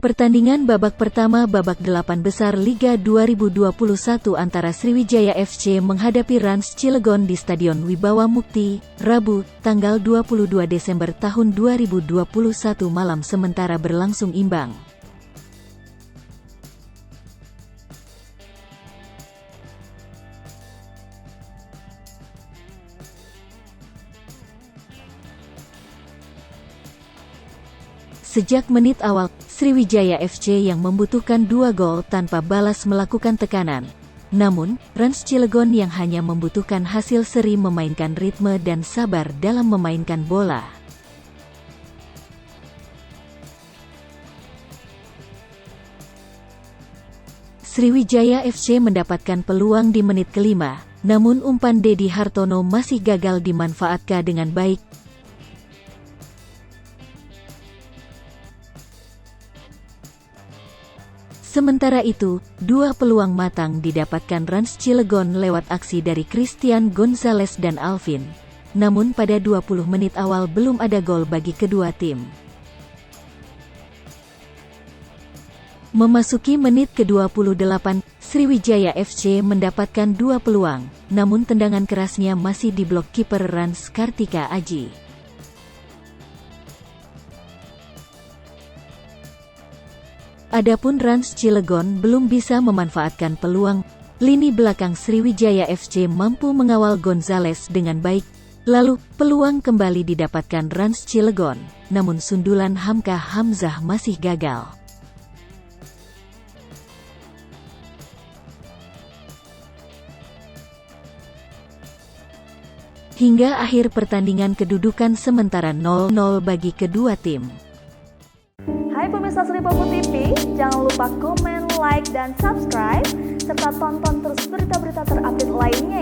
Pertandingan babak pertama babak 8 besar Liga 2021 antara Sriwijaya FC menghadapi Rans Cilegon di Stadion Wibawa Mukti, Rabu, tanggal 22 Desember tahun 2021 malam sementara berlangsung imbang. Sejak menit awal, Sriwijaya FC yang membutuhkan 2 gol tanpa balas melakukan tekanan. Namun, Rans Cilegon yang hanya membutuhkan hasil seri memainkan ritme dan sabar dalam memainkan bola. Sriwijaya FC mendapatkan peluang di menit kelima, namun umpan Dedi Hartono masih gagal dimanfaatkan dengan baik. Sementara itu, 2 peluang matang didapatkan Rans Cilegon lewat aksi dari Christian Gonzalez dan Alvin. Namun pada 20 menit awal belum ada gol bagi kedua tim. Memasuki menit ke-28, Sriwijaya FC mendapatkan 2 peluang, namun tendangan kerasnya masih diblok kiper Rans Kartika Aji. Adapun Rans Cilegon belum bisa memanfaatkan peluang. Lini belakang Sriwijaya FC mampu mengawal Gonzalez dengan baik. Lalu, peluang kembali didapatkan Rans Cilegon, namun sundulan Hamka Hamzah masih gagal. Hingga akhir pertandingan kedudukan sementara 0-0 bagi kedua tim. Hai pemirsa Sri Popo TV, jangan lupa komen, like, dan subscribe, serta tonton terus berita-berita terupdate lainnya